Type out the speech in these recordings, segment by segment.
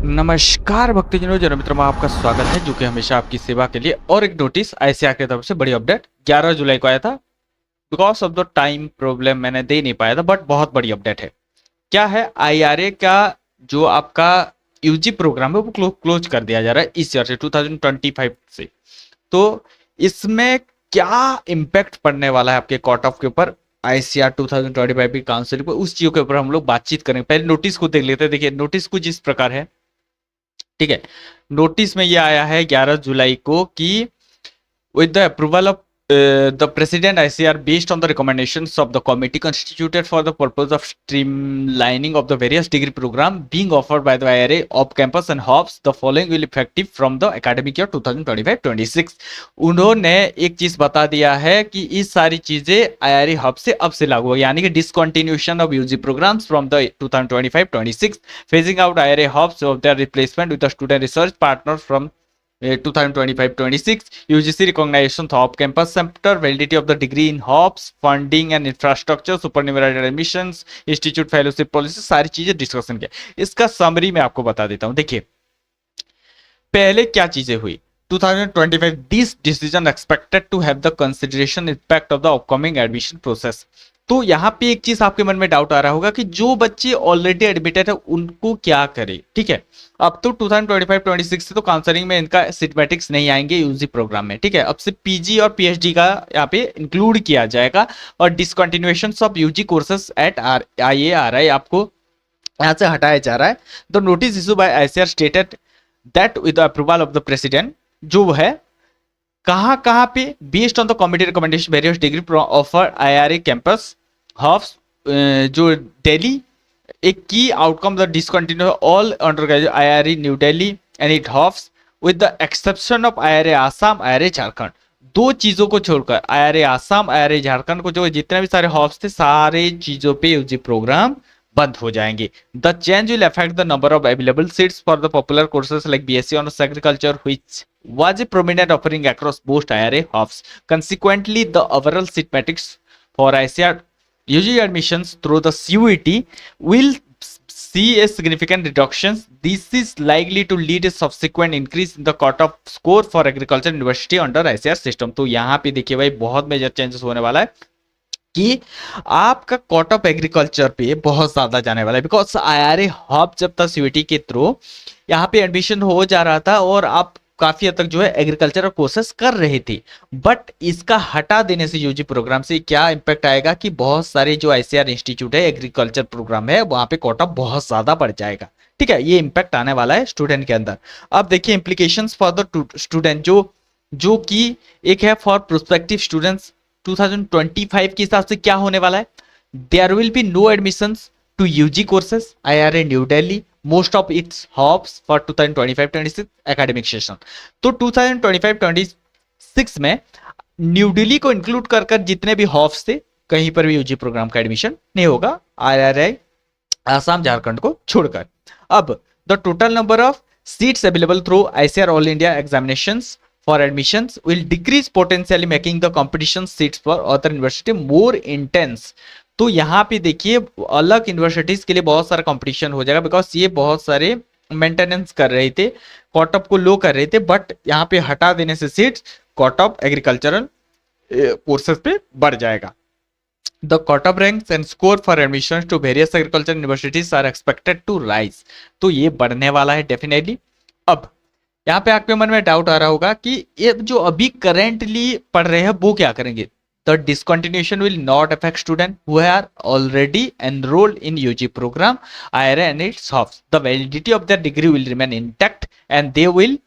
नमस्कार भक्तजनों, जन मित्रों में आपका स्वागत है जो कि हमेशा आपकी सेवा के लिए। और एक नोटिस आईसीआर की तरफ से बड़ी अपडेट 11 जुलाई को आया था। Because of the time problem मैंने दे नहीं पाया था, बट बहुत बड़ी अपडेट है। क्या है, आईआरए का जो आपका यूजी प्रोग्राम है वो क्लोज कर दिया जा रहा है इस ईयर से, 2025 से। तो इसमें क्या इम्पैक्ट पड़ने वाला है आपके कट ऑफ के ऊपर, आईसीआर 2025 की काउंसिल पर, उस चीजों के ऊपर हम लोग बातचीत करेंगे। पहले नोटिस को देख लेते हैं। देखिए नोटिस कुछ इस प्रकार है, ठीक है। नोटिस में ये आया है 11 जुलाई को कि with the approval of the president ICR based on the recommendations of the committee constituted for the purpose of streamlining of the various degree program being offered by the IRA of campus and hubs, the following will effective from the academic year 2025-26। उन्होंने एक चीज बता दिया है कि इस सारी चीजें IRA हब से अब से लागू होगी, यानी कि discontinuation of UG programs from the 2025-26, phasing out IRA hubs of their replacement with the student research partners from 2025-26, UGC recognition of campus center, validity of the degree in HOPS, funding and infrastructure, supernumerary admissions, institute fellowship policy, सारी चीजें discussion किया। इसका summary मैं आपको बता देता हूं। देखिए पहले क्या चीजें हुई 2025, this decision expected to have the consideration impact of the upcoming admission process। तो यहाँ पे एक चीज आपके मन में डाउट आ रहा होगा कि जो बच्चे ऑलरेडी एडमिटेड है उनको क्या करे, ठीक है। अब तो 2025-26 से तो काउंसलिंग में इनका सिस्टमैटिक्स नहीं आएंगे यूजी प्रोग्राम में, ठीक है। अब से पीजी और पीएचडी का यहाँ पे इंक्लूड किया जाएगा, और discontinuation of UG courses at IARI आपको यहाँ से हटाया जा रहा है। The notice issue by ICR stated that with the approval of the president, जो है कहां पे, based on the committee recommendation various degree offer IRA campus hubs, जो दिल्ली, एक की outcome the discontinue all undergraduate IRA new Delhi and it hubs with the exception of IRA Assam, IRA Jharkhand. दो चीजों को छोड़कर आईआरए आसाम, आईआरए झारखंड को, जो जितने भी सारे हब्स थे, सारे चीजों पे यूजी प्रोग्राम बंद हो जाएंगे। The change will affect the number of available seats for the popular courses like BSc honours agriculture which was a prominent offering across most IRA hubs. Consequently, the overall seat matrix for ICR UG admissions through the CUET will see a significant reduction. This is likely to lead a subsequent increase in the cutoff score for agriculture university under ICR system। तो यहाँ पे देखिए भाई बहुत major changes होने वाला है कि आपका कट ऑफ एग्रीकल्चर पे बहुत ज्यादा जाने वाला है। बिकॉज आईआरए हब जब तक सीयूटी के थ्रू यहाँ पे एडमिशन हो जा रहा था और आप काफी हद तक जो है एग्रीकल्चर कोर्सेस कर रहे थे, बट इसका हटा देने से यूजी प्रोग्राम से क्या इंपैक्ट आएगा कि बहुत सारे जो आईसीआर इंस्टीट्यूट है, एग्रीकल्चर प्रोग्राम है, वहां पे कोटा बहुत ज्यादा बढ़ जाएगा, ठीक है। ये इंपैक्ट आने वाला है स्टूडेंट के अंदर। अब देखिए इंप्लीकेशंस फॉर द स्टूडेंट, जो कि एक है फॉर प्रोस्पेक्टिव स्टूडेंट्स 2025 के हिसाब से क्या होने वाला है। There will be no admissions to UG courses IRA new Delhi, most of its hubs for 2025-26 academic session. तो 2025-26 में न्यू दिल्ली को इंक्लूड कर जितने भी हॉब्स थे, कहीं पर भी यूजी प्रोग्राम का एडमिशन नहीं होगा, आईआरआई आसाम झारखंड को छोड़कर। अब the total number of seats available through ICR all India examinations for admissions will decrease, potentially making the competition seats for other university more intense। तो यहाँ पे देखिए अलग यूनिवर्सिटीज के लिए बहुत सारा कंपटीशन हो जाएगा, बिकॉज ये बहुत सारे मेंटेनेंस कर रहे थे, कट ऑफ को लो कर रहे थे, बट यहाँ पे हटा देने से seats cut off agricultural courses पे बढ़ जाएगा। The cut-off ranks and score for admissions to various agricultural universities are expected to rise। तो ये बढ़ने वाला है डेफिनेटली। अब यहाँ पे आपके मन में डाउट आ रहा होगा कि ये जो अभी करेंटली पढ़ रहे हैं वो क्या करेंगे। The discontinuation will not affect student who are already enrolled in UG program IRA and its hubs. The validity of their degree will remain intact and they will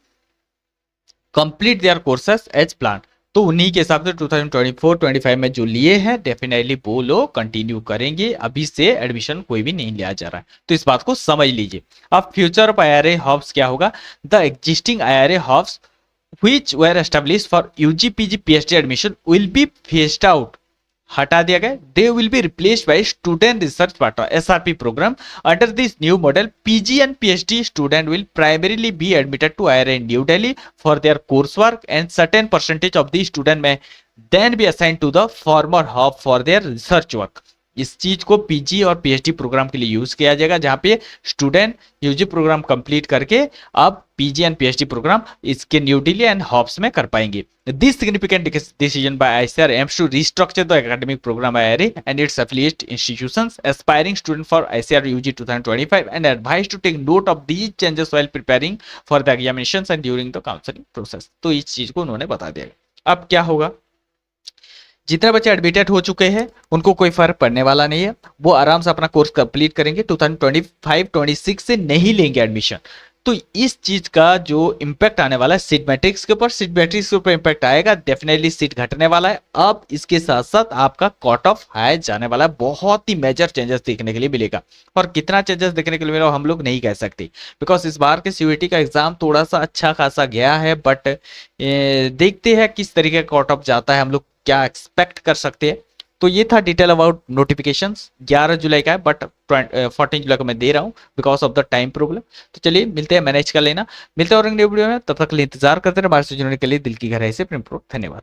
complete their courses as plan. तो उन्हीं के हिसाब से 2024-25 में जो लिए हैं definitely वो लोग कंटिन्यू करेंगे, अभी से एडमिशन कोई भी नहीं लिया जा रहा है, तो इस बात को समझ लीजिए। अब फ्यूचर ऑफ आईआरए हब्स क्या होगा। The existing IRA hubs which were established for UG PG PhD admission will be phased out, हटा दिया गया। They will be replaced by student research partner SRP program. Under this new model PG and PhD student will primarily be admitted to IRA new Delhi for their course work and certain percentage of the student may then be assigned to the former hub for their research work. इस चीज को PG और PhD programme के लिए use किया जाएगा, जहां पे स्टूडेंट यूजी प्रोग्राम कंप्लीट करके अब पीजी एंड पीएचडी प्रोग्राम इसके न्यू दिल्ली एंड हॉब्स में कर पाएंगे। This significant decision by ICR aims to restructure the academic program by IRA and its affiliate institutions. Aspiring student for ICAR UG 2025 and advised to take note of these changes while preparing for the examinations and during the counseling process. तो इस चीज को उन्होंने बता दिया। अब क्या होगा, जितने बच्चे एडमिटेड हो चुके हैं उनको कोई फर्क पड़ने वाला नहीं है, वो आराम से अपना कोर्स कंप्लीट करेंगे, 2025-26 से नहीं लेंगे एडमिशन। तो इस चीज का जो इम्पैक्ट आने वाला है सीट मैट्रिक्स के ऊपर, सीट मैट्रिक्स के ऊपर इम्पैक्ट आएगा, डेफिनेटली सीट घटने वाला है। अब इसके साथ साथ आपका कट ऑफ हाई जाने वाला है, बहुत ही मेजर चेंजेस देखने के लिए मिलेगा। और कितना चेंजेस देखने के लिए मिलेगा हम लोग नहीं कह सकते, बिकॉज इस बार के सीयूईटी का एग्जाम थोड़ा सा अच्छा खासा गया है, बट देखते हैं किस तरीके का कट ऑफ जाता है, हम लोग क्या एक्सपेक्ट कर सकते हैं। तो ये था डिटेल अबाउट नोटिफिकेशंस। 11 जुलाई का है, बट 14 जुलाई को मैं दे रहा हूँ because of the time problem. तो चलिए मिलते हैं, मैनेज कर लेना। मिलते हैं और एक नई वीडियो में, तब तक के लिए इंतजार करते रहे। हमारे से जुड़ने के लिए दिल की गहराई से प्रेम पूर्वक धन्यवाद।